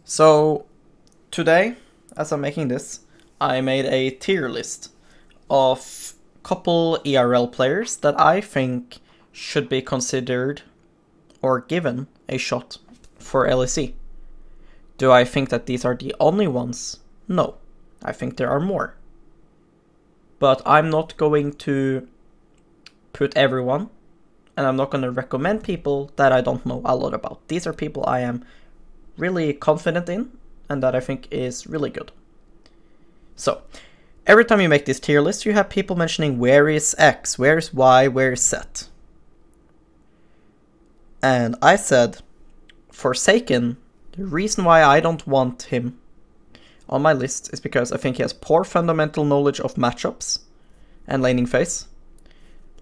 So today, as I'm making this, I made a tier list of couple ERL players that I think should be considered or given a shot for LEC. Do I think that these are the only ones? No. I think there are more. But I'm not going to put everyone, and I'm not going to recommend people that I don't know a lot about. These are people I am really confident in, and that I think is really good. So, every time you make this tier list, you have people mentioning where is X, where is Y, where is Z. And I said, for Saken, the reason why I don't want him on my list is because I think he has poor fundamental knowledge of matchups and laning phase,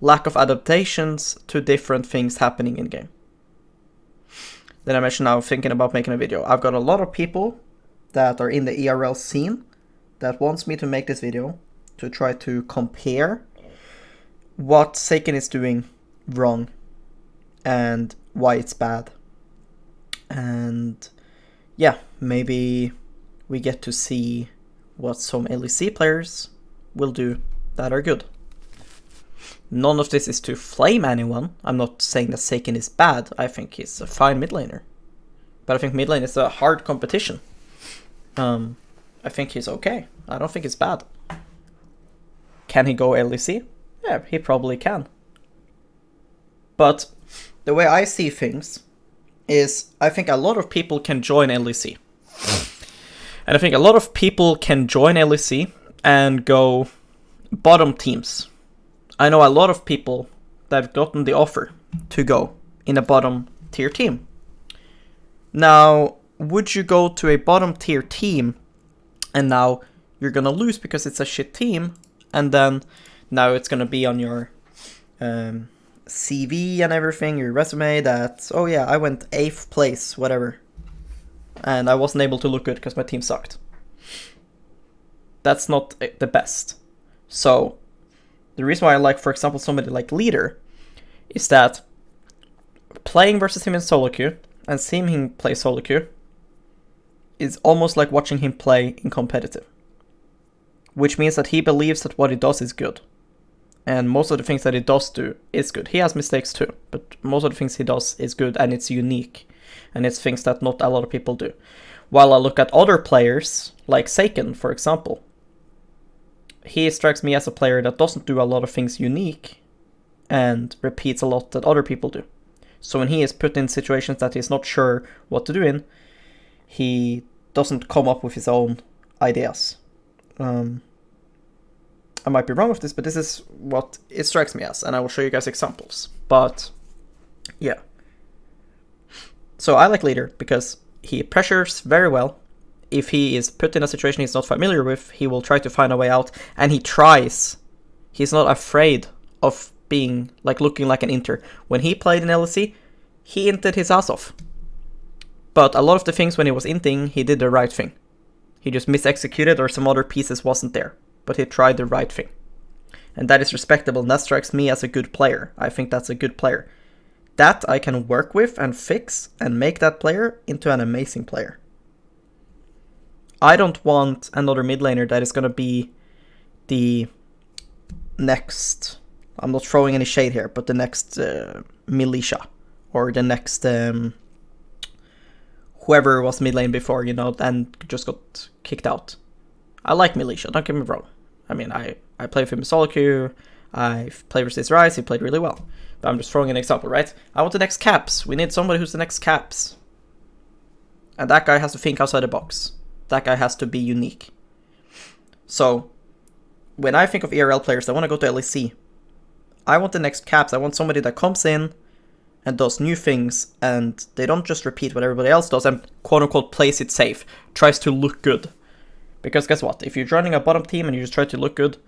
lack of adaptations to different things happening in game. Then I mentioned now thinking about making a video. I've got a lot of people that are in the ERL scene that wants me to make this video to try to compare what Saken is doing wrong and why it's bad. And yeah, maybe we get to see what some LEC players will do that are good. None of this is to flame anyone. I'm not saying that Saken is bad. I think he's a fine mid laner. But I think mid lane is a hard competition. I think he's okay. I don't think it's bad. Can he go LEC? Yeah, he probably can. But the way I see things is I think a lot of people can join LEC. And I think a lot of people can join LEC and go bottom teams. I know a lot of people that have gotten the offer to go in a bottom tier team. Now, would you go to a bottom tier team and now you're gonna lose because it's a shit team, and then now it's gonna be on your CV and everything, your resume, that, oh yeah, I went 8th place, whatever, and I wasn't able to look good because my team sucked. That's not the best. So the reason why I like, for example, somebody like Leader is that playing versus him in solo queue and seeing him play solo queue is almost like watching him play in competitive. Which means that he believes that what he does is good. And most of the things that he does do is good. He has mistakes too, but most of the things he does is good and it's unique. And it's things that not a lot of people do. While I look at other players, like Saken, for example, he strikes me as a player that doesn't do a lot of things unique and repeats a lot that other people do. So when he is put in situations that he's not sure what to do in, he doesn't come up with his own ideas. I might be wrong with this, but this is what it strikes me as, and I will show you guys examples. But yeah. So I like Leader because he pressures very well. If he is put in a situation he's not familiar with, he will try to find a way out, and he tries. He's not afraid of being like looking like an inter. When he played in LEC, he inted his ass off. But a lot of the things when he was inting, he did the right thing. He just misexecuted or some other pieces wasn't there. But he tried the right thing. And that is respectable, and that strikes me as a good player. I think that's a good player. That I can work with and fix and make that player into an amazing player. I don't want another mid laner that is going to be the next, I'm not throwing any shade here, but the next Militia. Or the next whoever was mid lane before, and just got kicked out. I like Militia, don't get me wrong. I mean, I play with him in solo queue, I played versus Rise, he played really well. But I'm just throwing an example, right? I want the next Caps. We need somebody who's the next Caps. And that guy has to think outside the box. That guy has to be unique. So, when I think of ERL players that want to go to LEC, I want the next Caps. I want somebody that comes in and does new things, and they don't just repeat what everybody else does and quote-unquote plays it safe, tries to look good. Because guess what? If you're joining a bottom team and you just try to look good,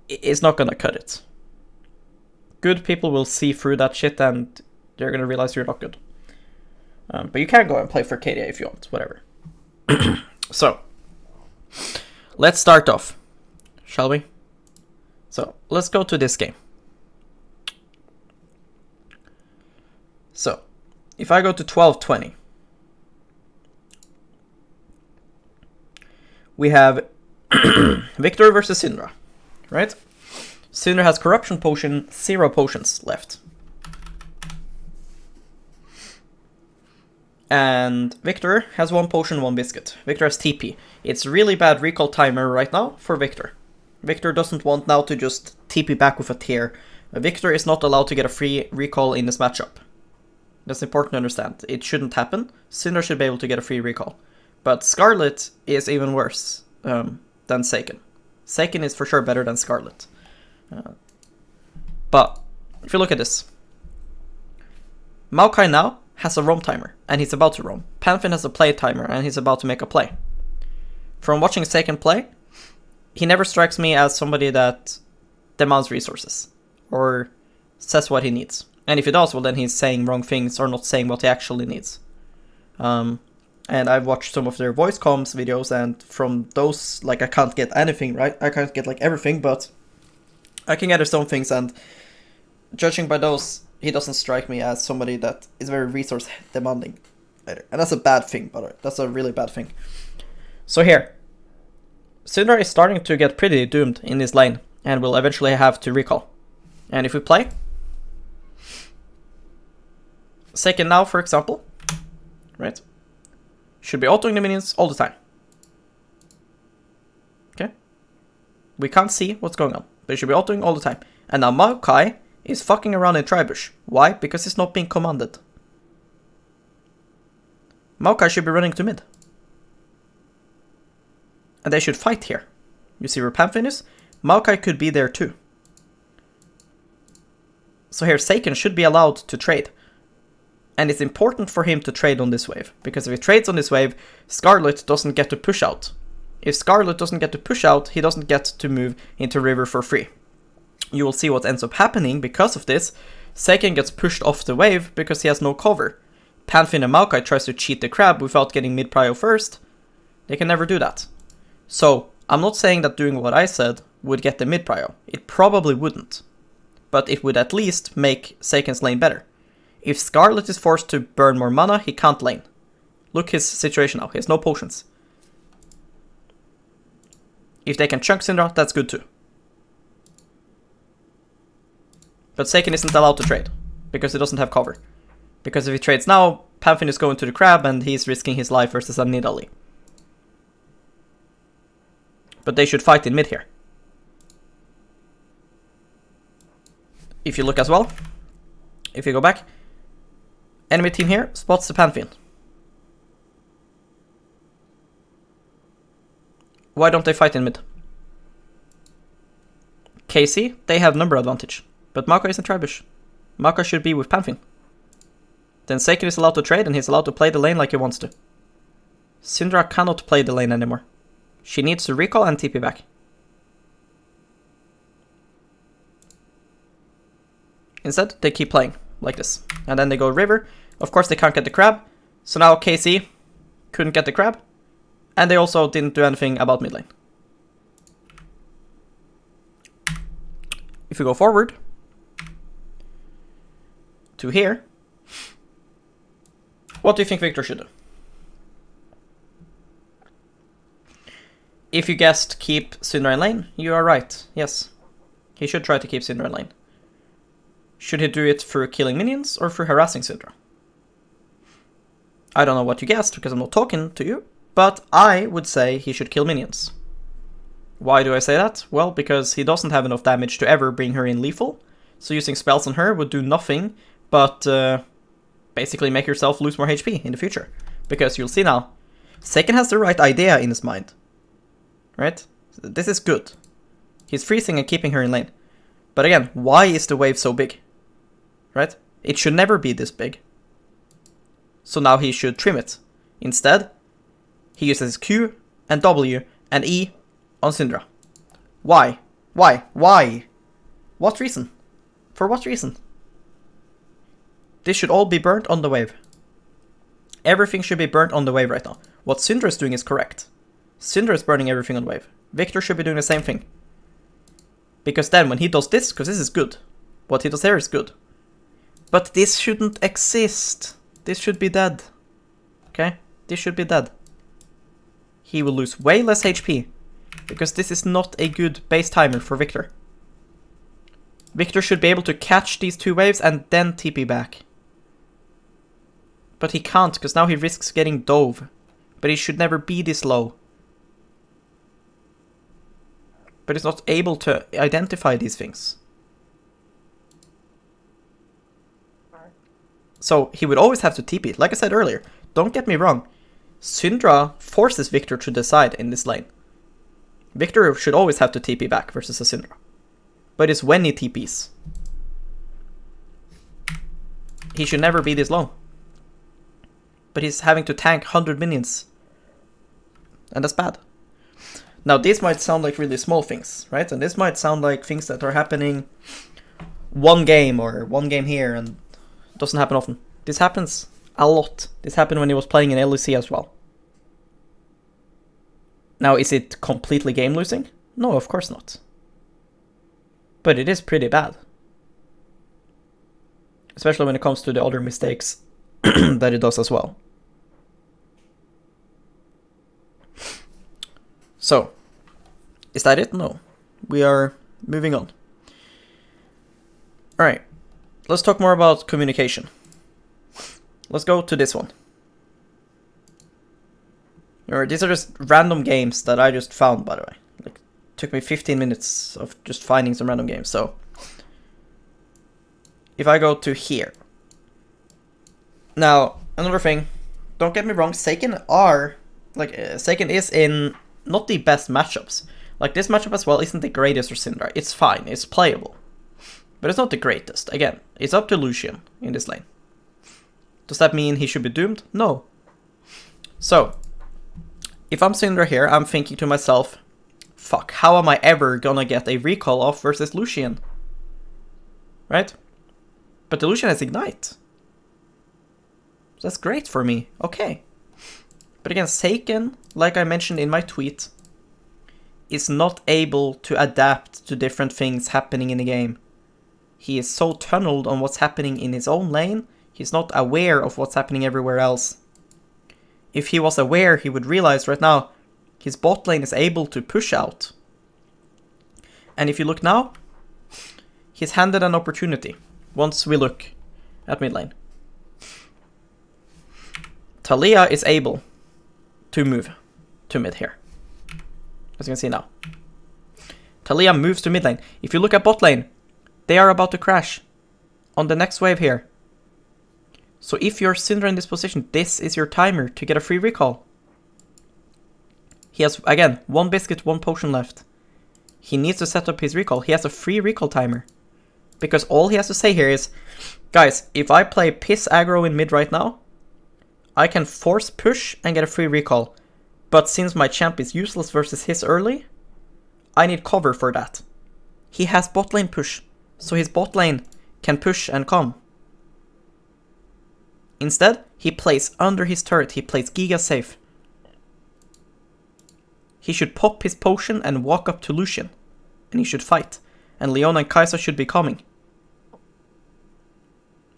it's not gonna cut it. Good people will see through that shit and they're gonna realize you're not good. But you can go and play for KDA if you want, whatever. So, let's start off, shall we? So, let's go to this game. So, if I go to 12-20, we have Victor versus Syndra, right? Syndra has Corruption Potion, 0 potions left. And Victor has 1 potion, 1 biscuit. Victor has TP. It's really bad recall timer right now for Victor. Victor doesn't want now to just TP back with a tier. Victor is not allowed to get a free recall in this matchup. That's important to understand. It shouldn't happen. Syndra should be able to get a free recall. But Scarlet is even worse than Saken. Saken is for sure better than Scarlet. But if you look at this, Maokai now has a roam timer, and he's about to roam. Panfin has a play timer, and he's about to make a play. From watching Saken play, he never strikes me as somebody that demands resources, or says what he needs. And if he does, well then he's saying wrong things, or not saying what he actually needs. And I've watched some of their voice comms videos, and from those, like, I can't get anything, right? I can't get, like, everything, but I can gather some things, and judging by those, he doesn't strike me as somebody that is very resource demanding either. And that's a bad thing, by the way. That's a really bad thing. So here, Syndra is starting to get pretty doomed in this lane, and will eventually have to recall. And if we play Saken now, for example, right, should be autoing the minions all the time. Okay? We can't see what's going on, but it should be autoing all the time. And now Maokai is fucking around in Tribush. Why? Because it's not being commanded. Maokai should be running to mid. And they should fight here. You see where Panfin is? Maokai could be there too. So here Saken should be allowed to trade. And it's important for him to trade on this wave. Because if he trades on this wave, Scarlet doesn't get to push out. If Scarlet doesn't get to push out, he doesn't get to move into river for free. You will see what ends up happening because of this. Saken gets pushed off the wave because he has no cover. Panfin and Maokai tries to cheat the crab without getting mid prio first. They can never do that. So, I'm not saying that doing what I said would get the mid prio. It probably wouldn't. But it would at least make Saken's lane better. If Scarlet is forced to burn more mana, he can't lane. Look his situation now. He has no potions. If they can chunk Syndra, that's good too. But Saken isn't allowed to trade, because he doesn't have cover. Because if he trades now, Panfin is going to the crab and he's risking his life versus a Nidalee. But they should fight in mid here. If you look as well, if you go back, enemy team here spots the Panfin. Why don't they fight in mid? KC, they have number advantage. But Maokai is in Tribush. Maokai should be with Panfin. Then Saken is allowed to trade and he's allowed to play the lane like he wants to. Syndra cannot play the lane anymore. She needs to recall and TP back. Instead, they keep playing like this. And then they go river. Of course, they can't get the crab. So now KC couldn't get the crab. And they also didn't do anything about mid lane. If we go forward to here, what do you think Victor should do? If you guessed keep Syndra in lane, you are right. Yes, he should try to keep Syndra in lane. Should he do it through killing minions or through harassing Syndra? I don't know what you guessed because I'm not talking to you, but I would say he should kill minions. Why do I say that? Well, because he doesn't have enough damage to ever bring her in lethal, so using spells on her would do nothing but basically make yourself lose more HP in the future. Because you'll see now, Saken has the right idea in his mind. Right? This is good. He's freezing and keeping her in lane. But again, why is the wave so big? Right? It should never be this big. So now he should trim it. Instead, he uses Q and W and E on Syndra. Why? Why? Why? What reason? For what reason? This should all be burnt on the wave. Everything should be burnt on the wave right now. What Syndra is doing is correct. Syndra is burning everything on wave. Victor should be doing the same thing. Because then when he does this, because this is good. What he does here is good. But this shouldn't exist. This should be dead. Okay? This should be dead. he will lose way less HP, because this is not a good base timer for Victor. Victor should be able to catch these 2 waves and then TP back. But he can't, because now he risks getting dove. But he should never be this low. But he's not able to identify these things. So he would always have to TP. Like I said earlier, don't get me wrong. Syndra forces Victor to decide in this lane. Victor should always have to TP back versus a Syndra. But it's when he TPs. He should never be this low. But he's having to tank 100 minions. And that's bad. Now, these might sound like really small things, right? And this might sound like things that are happening one game or one game here, and it doesn't happen often. This happens a lot. This happened when he was playing in LEC as well. Now, is it completely game losing? No, of course not. But it is pretty bad. Especially when it comes to the other mistakes that it does as well. So, is that it? No. We are moving on. Alright, let's talk more about communication. Let's go to this one. These are just random games that I just found, by the way. Like, it took me 15 minutes of just finding some random games. So, if I go to here. Now, another thing, don't get me wrong, Saken is in not the best matchups. Like, this matchup as well isn't the greatest for Syndra. It's fine, it's playable. But it's not the greatest. Again, it's up to Lucian in this lane. Does that mean he should be doomed? No. So, if I'm Syndra here, I'm thinking to myself, fuck, how am I ever gonna get a recall off versus Lucian? Right? But the Lucian has Ignite. That's great for me. Okay. But again, Saken, like I mentioned in my tweet, is not able to adapt to different things happening in the game. He is so tunneled on what's happening in his own lane, he's not aware of what's happening everywhere else. If he was aware, he would realize right now, his bot lane is able to push out. And if you look now, he's handed an opportunity once we look at mid lane. Taliyah is able to move to mid here. As you can see now. Taliyah moves to mid lane. If you look at bot lane, they are about to crash on the next wave here. So if you're Syndra in this position, this is your timer to get a free recall. He has, again, 1 biscuit, 1 potion left. He needs to set up his recall. He has a free recall timer. Because all he has to say here is, guys, if I play piss aggro in mid right now, I can force push and get a free recall. But since my champ is useless versus his early, I need cover for that. He has bot lane push, so his bot lane can push and come. Instead, he plays under his turret, he plays Giga safe. He should pop his potion and walk up to Lucian, and he should fight. And Leona and Kai'Sa should be coming.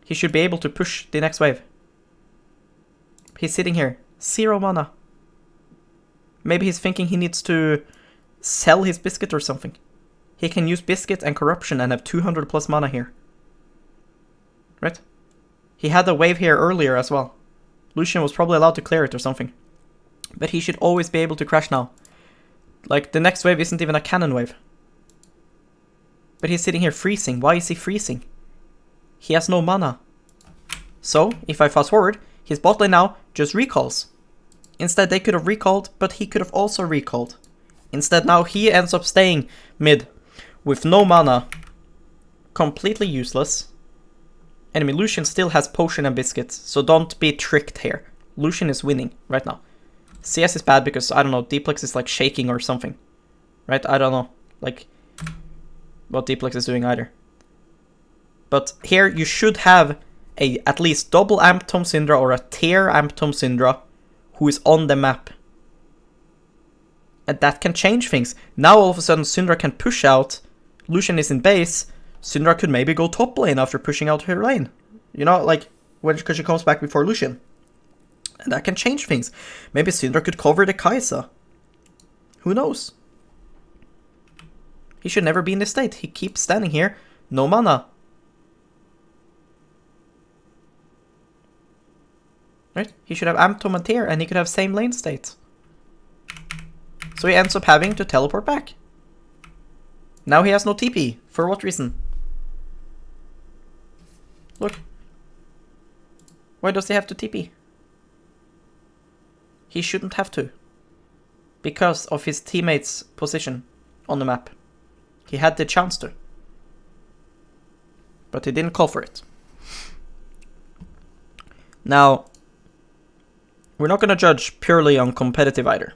He should be able to push the next wave. He's sitting here, 0 mana. Maybe he's thinking he needs to sell his biscuit or something. He can use biscuit and corruption and have 200 plus mana here. Right? He had a wave here earlier as well. Lucian was probably allowed to clear it or something. But he should always be able to crash now. Like, the next wave isn't even a cannon wave. But he's sitting here freezing. Why is he freezing? He has no mana. So, if I fast forward, his bot lane now just recalls. Instead, they could have recalled, but he could have also recalled. Instead, now he ends up staying mid with no mana. Completely useless. Enemy Lucian still has potion and biscuits, so don't be tricked here. Lucian is winning right now. CS is bad because, I don't know, Dplex is like shaking or something. Right? I don't know. Like, what Dplex is doing either. But here you should have a at least double amp Tom Syndra or a tier amp Tom Syndra who is on the map. And that can change things. Now all of a sudden Syndra can push out, Lucian is in base, Syndra could maybe go top lane after pushing out her lane. You know, like, because she comes back before Lucian. And that can change things. Maybe Syndra could cover the Kai'Sa. Who knows? He should never be in this state. He keeps standing here. No mana. Right? He should have Amtom and Tear, and he could have same lane state. So he ends up having to teleport back. Now he has no TP. For what reason? Look. Why does he have to TP? He shouldn't have to. Because of his teammate's position on the map. He had the chance to. But he didn't call for it. Now, we're not going to judge purely on competitive either.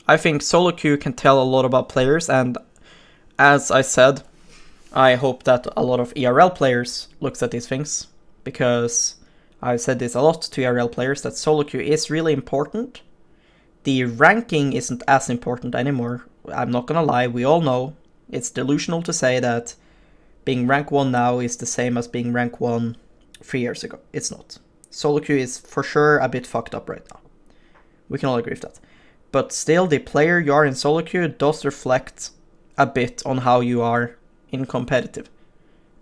I think solo queue can tell a lot about players, and as I said, I hope that a lot of ERL players looks at these things, because I've said this a lot to ERL players, that solo queue is really important. The ranking isn't as important anymore. I'm not gonna lie, we all know it's delusional to say that being rank 1 now is the same as being rank 1 3 years ago. It's not. Solo queue is for sure a bit fucked up right now. We can all agree with that. But still, the player you are in solo queue does reflect a bit on how you are in competitive.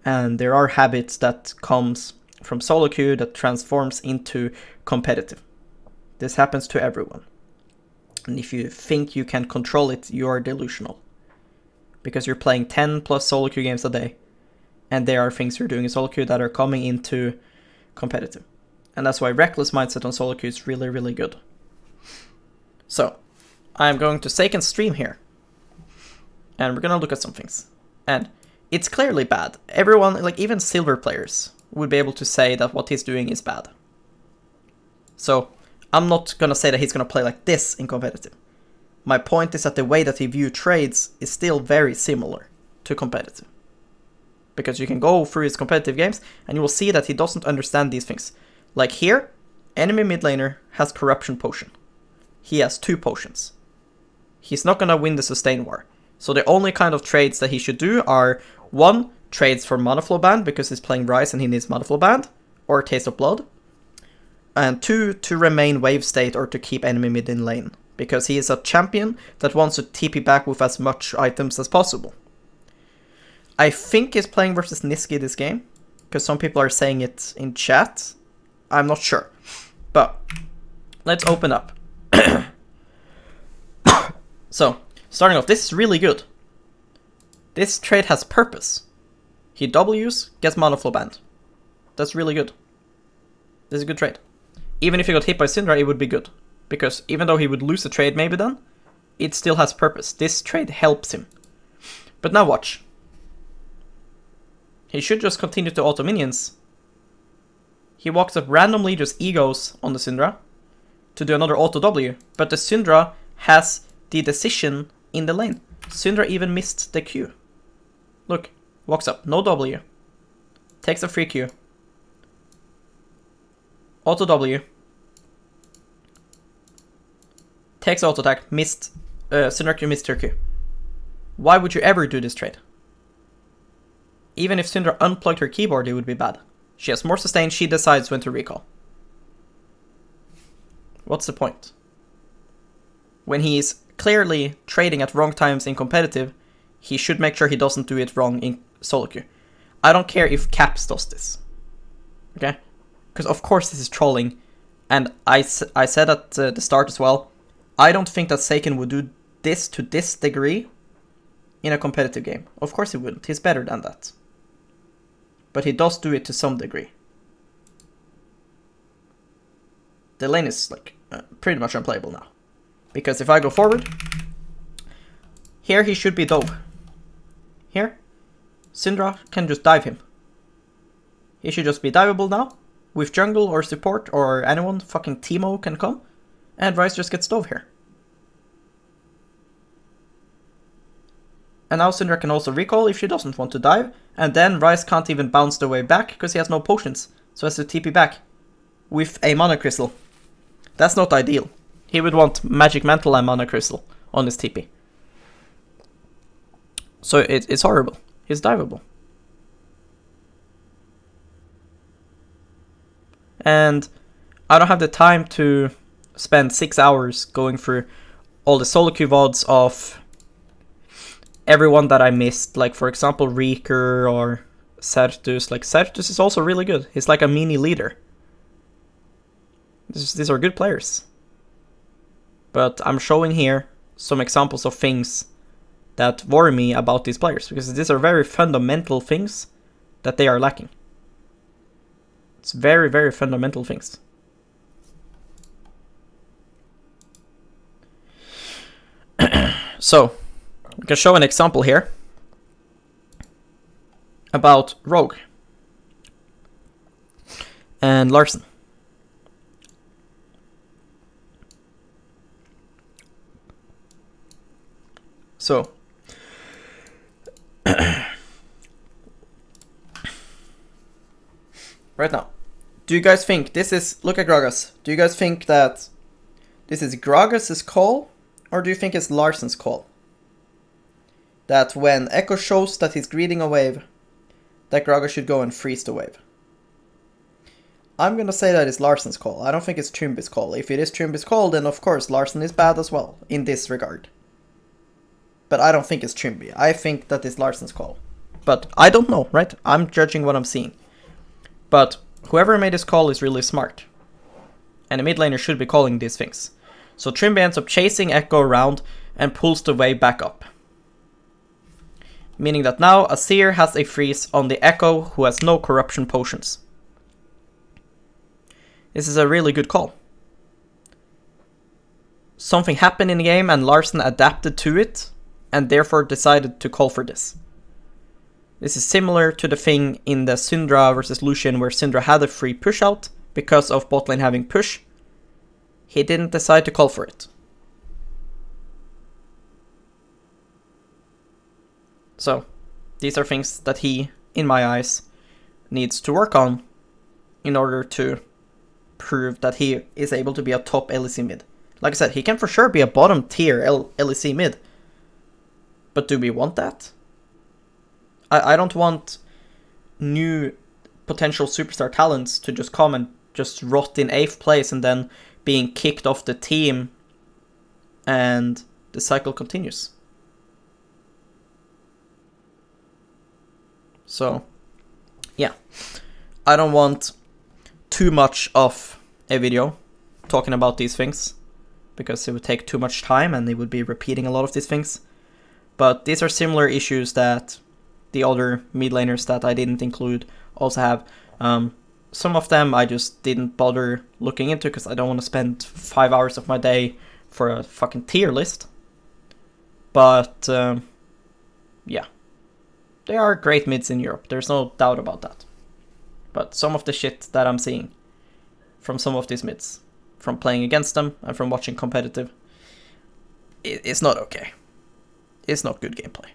And there are habits that comes from solo queue that transforms into competitive. This happens to everyone. And if you think you can control it, you are delusional. Because you're playing 10 plus solo queue games a day. And there are things you're doing in solo queue that are coming into competitive. And that's why reckless mindset on solo queue is really, really good. So, I'm going to Saken stream here. And we're gonna look at some things. And it's clearly bad. Everyone, like even silver players, would be able to say that what he's doing is bad. So, I'm not gonna say that he's gonna play like this in competitive. My point is that the way that he views trades is still very similar to competitive. Because you can go through his competitive games, and you will see that he doesn't understand these things. Like here, enemy mid laner has corruption potion. He has 2 potions. He's not gonna win the sustain war. So the only kind of trades that he should do are 1, trades for mana flow band because he's playing Rise and he needs mana flow band, or Taste of Blood. And 2, to remain wave state or to keep enemy mid in lane, because he is a champion that wants to TP back with as much items as possible. I think he's playing versus Niski this game, because some people are saying it in chat. I'm not sure. But let's open up. So, starting off, this is really good. This trade has purpose. He Ws, gets mana flow band. That's really good. This is a good trade. Even if he got hit by Syndra, it would be good. Because even though he would lose the trade maybe then, it still has purpose. This trade helps him. But now watch. He should just continue to auto minions. He walks up randomly, just egos on the Syndra to do another auto W. But the Syndra has the decision in the lane. Syndra even missed the Q. Look, walks up, no W. Takes a free Q. Auto W. Takes auto attack, missed. Syndra Q missed her Q. Why would you ever do this trade? Even if Syndra unplugged her keyboard, it would be bad. She has more sustain, she decides when to recall. What's the point? When he's clearly trading at wrong times in competitive, he should make sure he doesn't do it wrong in solo queue. I don't care if Caps does this. Okay? Because of course this is trolling. And I said at the start as well, I don't think that Saken would do this to this degree in a competitive game. Of course he wouldn't. He's better than that. But he does do it to some degree. The lane is like pretty much unplayable now. Because if I go forward, here he should be dove. Here, Syndra can just dive him. He should just be diveable now. With jungle or support or anyone, fucking Teemo can come. And Ryze just gets dove here. And now Syndra can also recall if she doesn't want to dive. And then Ryze can't even bounce the way back because he has no potions. So has to TP back with a mana crystal. That's not ideal. He would want Magic Mantle and Mana Crystal on his TP. So it's horrible. He's diveable. And I don't have the time to spend 6 hours going through all the solo queue VODs of everyone that I missed, like for example Reeker or Sertus. Like Sertus is also really good. He's like a mini leader. These are good players. But I'm showing here some examples of things that worry me about these players, because these are very fundamental things that they are lacking. It's very, very fundamental things. So, we can show an example here about Rogue and Larson. So, right now, do you guys think this is, look at Gragas, do you guys think that this is Gragas' call, or do you think it's Larson's call? That when Echo shows that he's greeting a wave, that Gragas should go and freeze the wave. I'm gonna say that it's Larson's call. I don't think it's Trymbi's call. If it is Trymbi's call, then of course Larson is bad as well, in this regard. But I don't think it's Trymbi. I think that it's Larson's call. But I don't know, right? I'm judging what I'm seeing. But whoever made this call is really smart. And the mid laner should be calling these things. So Trymbi ends up chasing Echo around and pulls the wave back up. Meaning that now Azir has a freeze on the Echo who has no corruption potions. This is a really good call. Something happened in the game and Larson adapted to it and therefore decided to call for this. This is similar to the thing in the Syndra versus Lucian where Syndra had a free push out because of bot lane having push. He didn't decide to call for it. So, these are things that he, in my eyes, needs to work on in order to prove that he is able to be a top LEC mid. Like I said, he can for sure be a bottom tier LEC mid. But do we want that? I don't want new potential superstar talents to just come and just rot in 8th place and then being kicked off the team and the cycle continues. So, yeah. I don't want too much of a video talking about these things because it would take too much time and it would be repeating a lot of these things. But these are similar issues that the other mid laners that I didn't include also have. Some of them I just didn't bother looking into because I don't want to spend 5 hours of my day for a fucking tier list. But, yeah. They are great mids in Europe, there's no doubt about that. But some of the shit that I'm seeing from some of these mids, from playing against them and from watching competitive, it's not okay. It's not good gameplay.